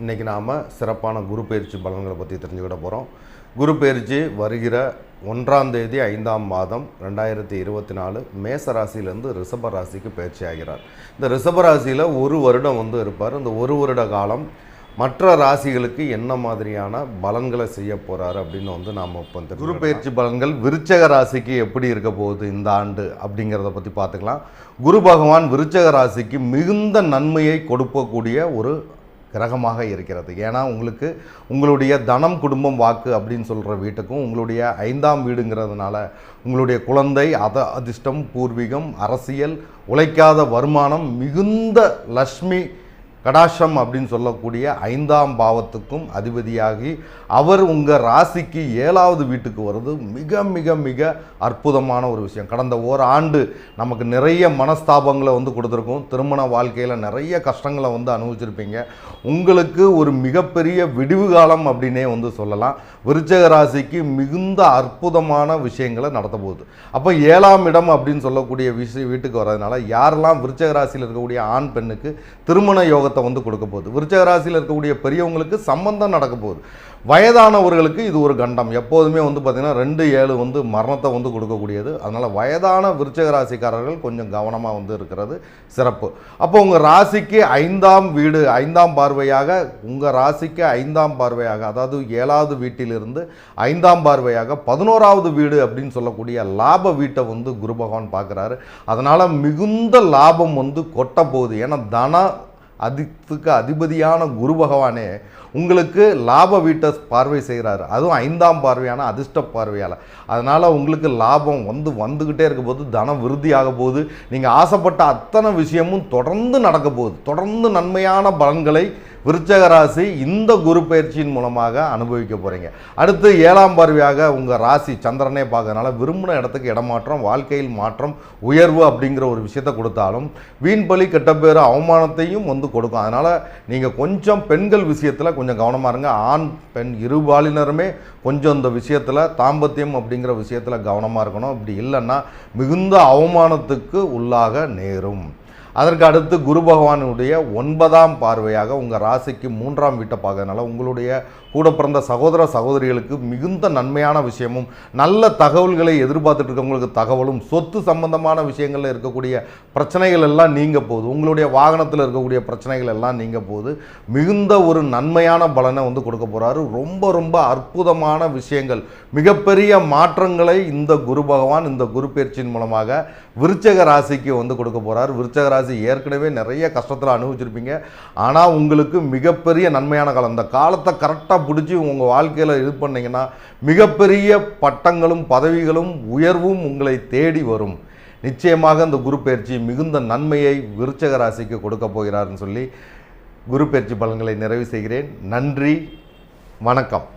இன்றைக்கி நாம் சிறப்பான குரு பயிற்சி பலன்களை பற்றி தெரிஞ்சுக்கிட போகிறோம். குரு பயிற்சி வருகிற 1ஆம் தேதி 5ஆம் மாதம் 2024 மேச ராசியிலேருந்து ரிஷப ராசிக்கு பயிற்சி ஆகிறார். இந்த ரிஷப ராசியில் ஒரு வருடம் இருப்பார். இந்த ஒரு வருட காலம் மற்ற ராசிகளுக்கு என்ன மாதிரியான பலன்களை செய்ய போகிறாரு அப்படின்னு நாம் இப்போ இந்த குரு பயிற்சி பலன்கள் விருச்சக ராசிக்கு எப்படி இருக்க போகுது இந்த ஆண்டு அப்படிங்கிறத பற்றி பார்த்துக்கலாம். குரு பகவான் விருச்சக ராசிக்கு மிகுந்த நன்மையை கொடுக்கக்கூடிய ஒரு கிரகமாக இருக்கிறது. ஏன்னா உங்களுடைய தனம் குடும்பம் வாக்கு அப்படின்னு சொல்கிற வீட்டுக்கும் உங்களுடைய 5ஆம் வீடுங்கிறதுனால உங்களுடைய குழந்தை அதிர்ஷ்டம் பூர்வீகம் அரசியல் உழைக்காத வருமானம் மிகுந்த லக்ஷ்மி கடாஷம் அப்படின்னு சொல்லக்கூடிய 5ஆம் பாவத்துக்கும் அதிபதியாகி அவர் உங்கள் ராசிக்கு 7வது வீட்டுக்கு வருது மிக மிக மிக அற்புதமான ஒரு விஷயம். கடந்த ஓராண்டு நமக்கு நிறைய மனஸ்தாபங்களை கொடுத்துருக்கோம். திருமண வாழ்க்கையில் நிறைய கஷ்டங்களை அனுபவிச்சிருப்பீங்க. உங்களுக்கு ஒரு மிகப்பெரிய விடிவு காலம் அப்படின்னே சொல்லலாம். விருச்சக ராசிக்கு மிகுந்த அற்புதமான விஷயங்களை நடத்த போகுது. அப்போ 7ஆம் இடம் அப்படின்னு சொல்லக்கூடிய வீட்டுக்கு வர்றதுனால யாரெல்லாம் விருச்சக ராசியில் இருக்கக்கூடிய ஆண் பெண்ணுக்கு திருமண யோக கொடுக்க போகுது. விருச்சக ராசியில் இருக்கக்கூடிய பெரியவங்களுக்கு சம்பந்தம் நடக்க போகுது. வயதானவர்களுக்கு இது ஒரு கண்டம். எப்போதுமே பார்த்தீங்கன்னா 2-7 மரணத்தை கொடுக்கக்கூடியது. அதனால் வயதான விருச்சக ராசிக்காரர்கள் கொஞ்சம் கவனமாக இருக்கிறது சிறப்பு. அப்போ உங்கள் ராசிக்கு 5ஆம் வீடு 5ஆம் பார்வையாக உங்கள் ராசிக்கு 5ஆம் பார்வையாக அதாவது 7வது வீட்டிலிருந்து 5ஆம் பார்வையாக 11வது வீடு அப்படின்னு சொல்லக்கூடிய லாப வீட்டை குரு பகவான் பார்க்குறாரு. அதனால் மிகுந்த லாபம் கொட்ட போகுது. ஏன்னா அதுக்கு அதிபதியான குரு பகவானே உங்களுக்கு லாப வீட்டை பார்வை செய்கிறாரு. அதுவும் 5ஆம் பார்வையான அதிர்ஷ்ட பார்வையால். அதனால் உங்களுக்கு லாபம் வந்துக்கிட்டே இருக்க போது தனம் விருத்தியாக போகுது. நீங்கள் ஆசைப்பட்ட அத்தனை விஷயமும் தொடர்ந்து நடக்க போகுது. தொடர்ந்து நன்மையான பலன்களை விருச்சக ராசி இந்த குரு பயிற்சியின் மூலமாக அனுபவிக்க போகிறீங்க. அடுத்து 7ஆம் பார்வையாக உங்கள் ராசி சந்திரனே பார்க்கறதுனால விரும்பின இடத்துக்கு இடமாற்றம் வாழ்க்கையில் மாற்றம் உயர்வு அப்படிங்கிற ஒரு விஷயத்தை கொடுத்தாலும் வீண்பலி கெட்டப்பேறு அவமானத்தையும் கொடுக்கும். அதனால் நீங்கள் கொஞ்சம் பெண்கள் விஷயத்தில் கொஞ்சம் கவனமாக இருங்க. ஆண் பெண் இருபாலினருமே கொஞ்சம் இந்த விஷயத்தில் தாம்பத்தியம் அப்படிங்கிற விஷயத்தில் கவனமாக இருக்கணும். இப்படி இல்லைன்னா மிகுந்த அவமானத்துக்கு உள்ளாக நேரும். அதற்கு அடுத்து குரு பகவானுடைய 9ஆம் பார்வையாக உங்கள் ராசிக்கு 3ஆம் வீட்டை பார்க்கறதுனால உங்களுடைய கூட பிறந்த சகோதர சகோதரிகளுக்கு மிகுந்த நன்மையான விஷயமும் நல்ல தகவல்களை எதிர்பார்த்துட்டு இருக்கவங்களுக்கு தகவலும் சொத்து சம்பந்தமான விஷயங்களில் இருக்கக்கூடிய பிரச்சனைகள் எல்லாம் நீங்க போகுது. உங்களுடைய வாகனத்தில் இருக்கக்கூடிய பிரச்சனைகள் எல்லாம் நீங்க போகுது. மிகுந்த ஒரு நன்மையான பலனை கொடுக்க போகிறாரு. ரொம்ப ரொம்ப அற்புதமான விஷயங்கள் மிகப்பெரிய மாற்றங்களை இந்த குரு பகவான் இந்த குரு பயிற்சியின் மூலமாக விருச்சக ராசிக்கு கொடுக்க போகிறார். விருச்சக ராசி ஏற்கனவே நிறைய கஷ்டத்தில் அனுபவிச்சிருப்பீங்க. ஆனால் உங்களுக்கு மிகப்பெரிய நன்மையான காலம். இந்த காலத்தை கரெக்டாக பிடிச்சி உங்கள் வாழ்க்கையில் இது பண்ணிங்கன்னா மிகப்பெரிய பட்டங்களும் பதவிகளும் உயர்வும் உங்களை தேடி வரும். நிச்சயமாக இந்த குரு பயிற்சி மிகுந்த நன்மையை விருச்சக ராசிக்கு கொடுக்க போகிறார்னு சொல்லி குரு பயிற்சி பலன்களை நிறைவு செய்கிறேன். நன்றி, வணக்கம்.